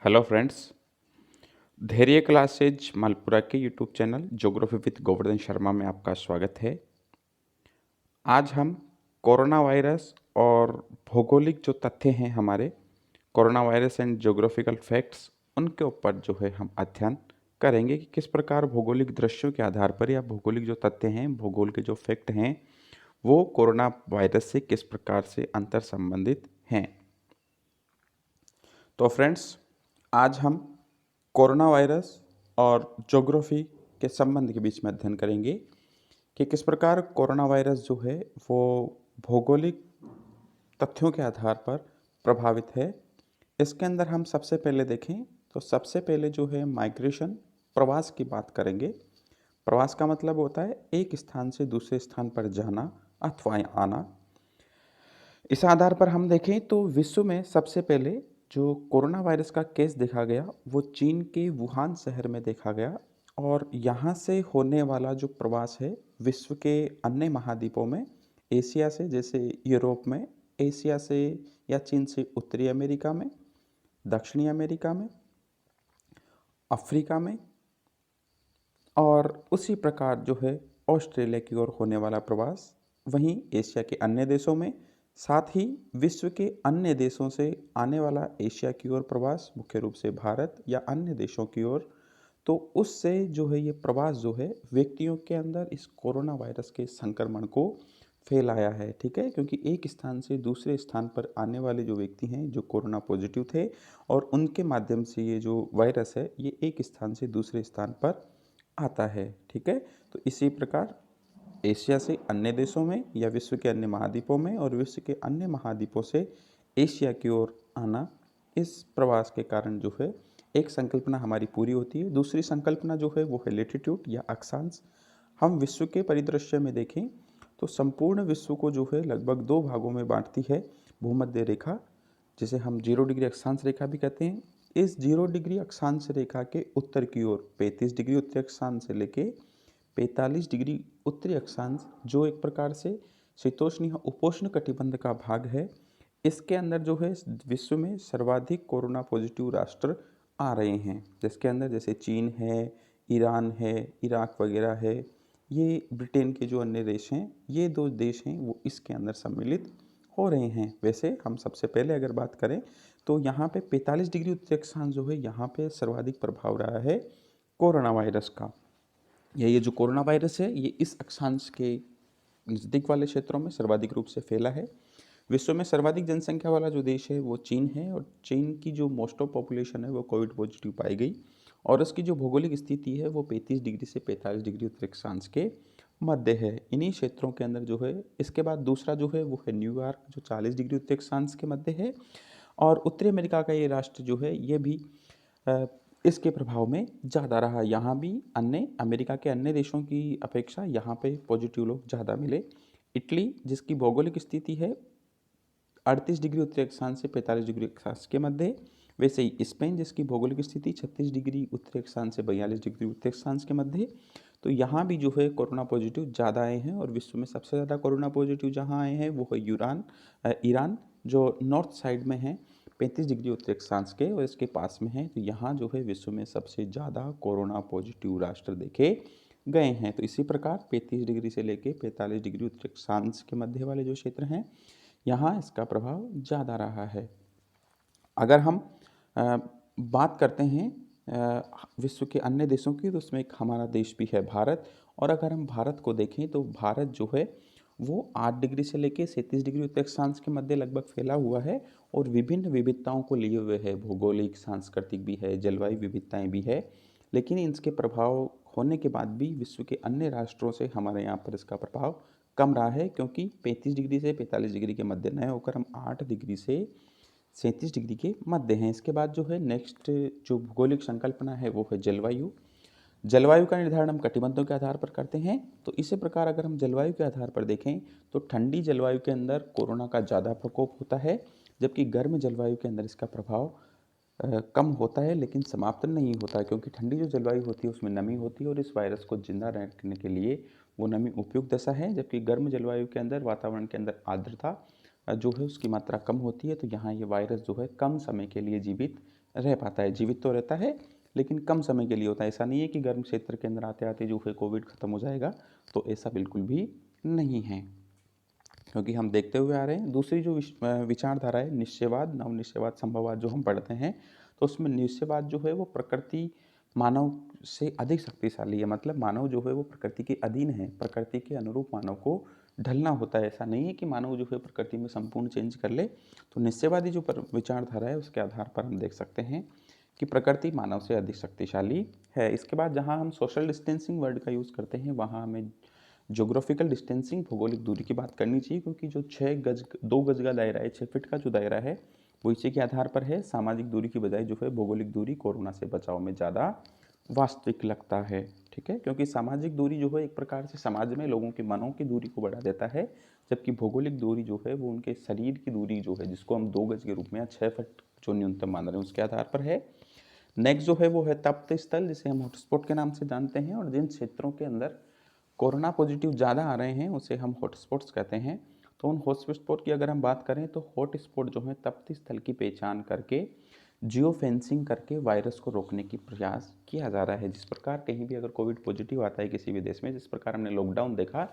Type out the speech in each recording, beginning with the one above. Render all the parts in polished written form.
Hello friends. धैर्य classes Malpura के YouTube channel geography with Govardhan Sharma में आपका स्वागत है। आज हम कोरोना वायरस और भौगोलिक जो तथ्य हैं हमारे corona virus and geographical facts उनके ऊपर जो है हम अध्ययन करेंगे कि किस प्रकार भौगोलिक दृश्यों के आधार पर या भौगोलिक जो तथ्य हैं, भूगोल के जो फैक्ट हैं, वो कोरोना वायरस से किस प्रकार से अंतर संबंधित हैं। तो फ्रेंड्स, आज हम कोरोना वायरस और ज्योग्राफी के संबंध के बीच में अध्ययन करेंगे कि किस प्रकार कोरोना वायरस जो है वो भौगोलिक तथ्यों के आधार पर प्रभावित है। इसके अंदर हम सबसे पहले देखें तो सबसे पहले जो है माइग्रेशन, प्रवास की बात करेंगे। प्रवास का मतलब होता है एक स्थान से दूसरे स्थान पर जाना अथवा आना। इस आधार पर हम देखें तो विश्व में सबसे पहले जो कोरोना वायरस का केस देखा गया वो चीन के वुहान शहर में देखा गया और यहाँ से होने वाला जो प्रवास है विश्व के अन्य महाद्वीपों में, एशिया से जैसे यूरोप में, एशिया से या चीन से उत्तरी अमेरिका में, दक्षिणी अमेरिका में, अफ्रीका में और उसी प्रकार जो है ऑस्ट्रेलिया की ओर होने वाला प्रवास वहीं एशिया के अन्य देशों में, साथ ही विश्व के अन्य देशों से आने वाला एशिया की ओर प्रवास मुख्य रूप से भारत या अन्य देशों की ओर। तो उससे जो है ये प्रवास जो है व्यक्तियों के अंदर इस कोरोना वायरस के संक्रमण को फैलाया है। ठीक है, क्योंकि एक स्थान से दूसरे स्थान पर आने वाले जो व्यक्ति हैं जो कोरोना पॉजिटिव थे और उनके माध्यम से ये जो वायरस है ये एक स्थान से दूसरे स्थान पर आता है। ठीक है, तो इसी प्रकार एशिया से अन्य देशों में या विश्व के अन्य महाद्वीपों में और विश्व के अन्य महाद्वीपों से एशिया की ओर आना, इस प्रवास के कारण जो है एक संकल्पना हमारी पूरी होती है। दूसरी संकल्पना जो है वो है लेटीट्यूड या अक्षांश। हम विश्व के परिदृश्य में देखें तो संपूर्ण विश्व को जो है लगभग दो भागों में बांटती है भूमध्य रेखा, जिसे हम 0 डिग्री अक्षांश रेखा भी कहते हैं। इस 0 डिग्री अक्षांश रेखा के उत्तर की ओर 35 डिग्री उत्तरी अक्षांश से लेके 45 डिग्री उत्तरी अक्षांश, जो एक प्रकार से शीतोष्ण या उपोष्ण कटिबंध का भाग है, इसके अंदर जो है विश्व में सर्वाधिक कोरोना पॉजिटिव राष्ट्र आ रहे हैं, जिसके अंदर जैसे चीन है, ईरान है, इराक वगैरह है। ये ब्रिटेन के जो अन्य देश हैं, ये दो देश हैं वो इसके अंदर सम्मिलित हो रहे हैं। वैसे हम सबसे पहले अगर बात करें तो यहाँ पे 45 डिग्री उत्तरी अक्षांश जो है यहाँ पे सर्वाधिक प्रभाव रहा है कोरोना वायरस का। ये जो कोरोना वायरस है ये इस अक्षांश के नज़दीक वाले क्षेत्रों में सर्वाधिक रूप से फैला है। विश्व में सर्वाधिक जनसंख्या वाला जो देश है वो चीन है और चीन की जो मोस्ट ऑफ पॉपुलेशन है वो कोविड पॉजिटिव पाई गई और उसकी जो भौगोलिक स्थिति है वो 35 डिग्री से 45 डिग्री उत्तरी अक्षांश के मध्य है। इन्हीं क्षेत्रों के अंदर जो है, इसके बाद दूसरा जो है वो है न्यूयॉर्क, जो 40 डिग्री उत्तरी अक्षांश के मध्य है और उत्तरी अमेरिका का ये राष्ट्र जो है ये भी इसके प्रभाव में ज़्यादा रहा। यहाँ भी अन्य अमेरिका के अन्य देशों की अपेक्षा यहाँ पे पॉजिटिव लोग ज़्यादा मिले। इटली, जिसकी भौगोलिक स्थिति है 38 डिग्री उत्तरी अक्षांश से 45 डिग्री अक्षांश के मध्य, वैसे ही स्पेन जिसकी भौगोलिक स्थिति 36 डिग्री उत्तरी अक्षांश से 42 डिग्री उत्तरी अक्षांश के मध्य, तो यहाँ भी जो है कोरोना पॉजिटिव ज़्यादा आए हैं और विश्व में सबसे ज़्यादा कोरोना पॉजिटिव जहाँ आए हैं वो है ईरान, जो नॉर्थ साइड में है 35 डिग्री उत्तरी अक्षांश के और इसके पास में है। तो यहाँ जो है विश्व में सबसे ज़्यादा कोरोना पॉजिटिव राष्ट्र देखे गए हैं। तो इसी प्रकार 35 डिग्री से लेके 45 डिग्री उत्तरी अक्षांश के मध्य वाले जो क्षेत्र हैं यहाँ इसका प्रभाव ज़्यादा रहा है। अगर हम बात करते हैं विश्व के अन्य देशों की, तो उसमें एक हमारा देश भी है भारत। और अगर हम भारत को देखें तो भारत जो है वो 8 डिग्री से लेकर 37 डिग्री उत्तरी अक्षांश के मध्य लगभग फैला हुआ है और विभिन्न विविधताओं को लिए हुए है। भौगोलिक, सांस्कृतिक भी है, जलवायु विविधताएं भी है, लेकिन इसके प्रभाव होने के बाद भी विश्व के अन्य राष्ट्रों से हमारे यहाँ पर इसका प्रभाव कम रहा है, क्योंकि 35 डिग्री से 45 डिग्री के मध्य न होकर हम 8 डिग्री से 37 डिग्री के मध्य हैं। इसके बाद जो है नेक्स्ट जो भौगोलिक संकल्पना है वो है जलवायु। जलवायु का निर्धारण हम कटिबंधों के आधार पर करते हैं। तो इसी प्रकार अगर हम जलवायु के आधार पर देखें तो ठंडी जलवायु के अंदर कोरोना का ज़्यादा प्रकोप होता है, जबकि गर्म जलवायु के अंदर इसका प्रभाव कम होता है लेकिन समाप्त नहीं होता है, क्योंकि ठंडी जो जलवायु होती है उसमें नमी होती है और इस वायरस को जिंदा रखने के लिए वो नमी उपयुक्त दशा है। जबकि गर्म जलवायु के अंदर वातावरण के अंदर आर्द्रता जो है उसकी मात्रा कम होती है, तो यहाँ ये वायरस जो है कम समय के लिए जीवित रह पाता है, जीवित तो रहता है लेकिन कम समय के लिए होता है। ऐसा नहीं है कि गर्म क्षेत्र के अंदर आते आते जो है कोविड ख़त्म हो जाएगा, तो ऐसा बिल्कुल भी नहीं है, क्योंकि हम देखते हुए आ रहे हैं। दूसरी जो विचारधारा है निश्चयवाद, नवनिश्चयवाद, संभववाद जो हम पढ़ते हैं, तो उसमें निश्चयवाद जो है वो प्रकृति मानव से अधिक शक्तिशाली है। मतलब मानव जो है वो प्रकृति के अधीन है, प्रकृति के अनुरूप मानव को ढलना होता है। ऐसा नहीं है कि मानव जो है प्रकृति में संपूर्ण चेंज कर ले। तो निश्चयवादी जो विचारधारा है उसके आधार पर हम देख सकते हैं कि प्रकृति मानव से अधिक शक्तिशाली है। इसके बाद जहाँ हम सोशल डिस्टेंसिंग वर्ड का यूज़ करते हैं, वहाँ हमें ज्योग्राफिकल डिस्टेंसिंग, भौगोलिक दूरी की बात करनी चाहिए, क्योंकि जो 2 गज का दायरा है, 6 फीट का जो दायरा है, वो इसी के आधार पर है। सामाजिक दूरी की बजाय जो है भौगोलिक दूरी कोरोना से बचाव में ज़्यादा वास्तविक लगता है। ठीक है, क्योंकि सामाजिक दूरी जो है एक प्रकार से समाज में लोगों के मनों की दूरी को बढ़ा देता है, जबकि भौगोलिक दूरी जो है वो उनके शरीर की दूरी जो है, जिसको हम 2 गज के रूप में या 6 फीट जो न्यूनतम मान रहे हैं उसके आधार पर है। नेक्स्ट जो है वो है तप्त स्थल, जिसे हम हॉटस्पॉट के नाम से जानते हैं, और जिन क्षेत्रों के अंदर कोरोना पॉजिटिव ज़्यादा आ रहे हैं उसे हम हॉटस्पॉट्स कहते हैं। तो उन हॉटस्पॉट की अगर हम बात करें तो हॉटस्पॉट जो है तप्त स्थल की पहचान करके जियो फेंसिंग करके वायरस को रोकने की प्रयास किया जा रहा है। जिस प्रकार कहीं भी अगर कोविड पॉजिटिव आता है किसी भी देश में, जिस प्रकार हमने लॉकडाउन देखा,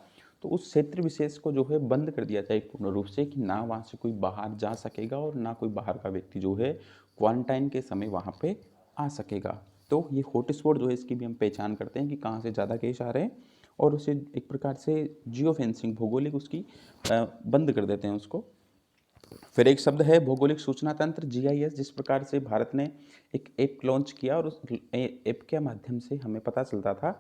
तो उस क्षेत्र विशेष को जो है बंद कर दिया जाए पूर्ण रूप से, कि ना वहाँ से कोई बाहर जा सकेगा और ना कोई बाहर का व्यक्ति जो है क्वारंटाइन के समय वहाँ पे आ सकेगा। तो ये हॉटस्पॉट जो है इसकी भी हम पहचान करते हैं कि कहाँ से ज़्यादा केस आ रहे हैं, और उसे एक प्रकार से जियो फेंसिंग भौगोलिक उसकी बंद कर देते हैं उसको। फिर एक शब्द है भौगोलिक सूचना तंत्र, जीआईएस। जिस प्रकार से भारत ने एक ऐप लॉन्च किया और उस ऐप के माध्यम से हमें पता चलता था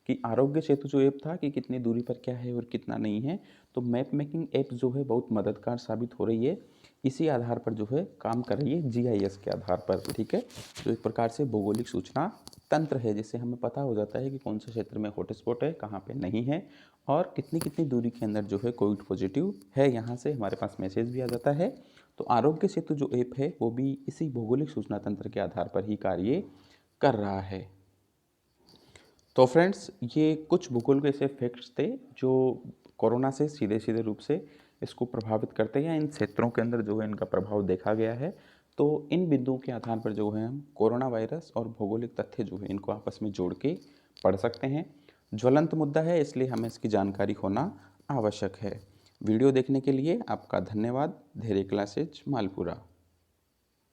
कि आरोग्य सेतु जो ऐप था कि कितनी दूरी पर क्या है और कितना नहीं है। तो मैप मेकिंग ऐप जो है बहुत मददगार साबित हो रही है, इसी आधार पर जो है काम कर रही है, जीआईएस के आधार पर। ठीक है, तो एक प्रकार से भौगोलिक सूचना तंत्र है, जिससे हमें पता हो जाता है कि कौन से क्षेत्र में हॉटस्पॉट है, कहाँ पे नहीं है, और कितनी कितनी दूरी के अंदर जो है कोविड पॉजिटिव है। यहाँ से हमारे पास मैसेज भी आ जाता है। तो आरोग्य सेतु जो ऐप है वो भी इसी भौगोलिक सूचना तंत्र के आधार पर ही कार्य कर रहा है। तो फ्रेंड्स, ये कुछ भूगोल के ऐसे फैक्ट्स थे जो कोरोना से सीधे सीधे रूप से इसको प्रभावित करते हैं, या इन क्षेत्रों के अंदर जो है इनका प्रभाव देखा गया है। तो इन बिंदुओं के आधार पर जो है हम कोरोना वायरस और भौगोलिक तथ्य जो है इनको आपस में जोड़ के पढ़ सकते हैं। ज्वलंत मुद्दा है, इसलिए हमें इसकी जानकारी होना आवश्यक है। वीडियो देखने के लिए आपका धन्यवाद। धैर्य क्लासेज मालपुरा।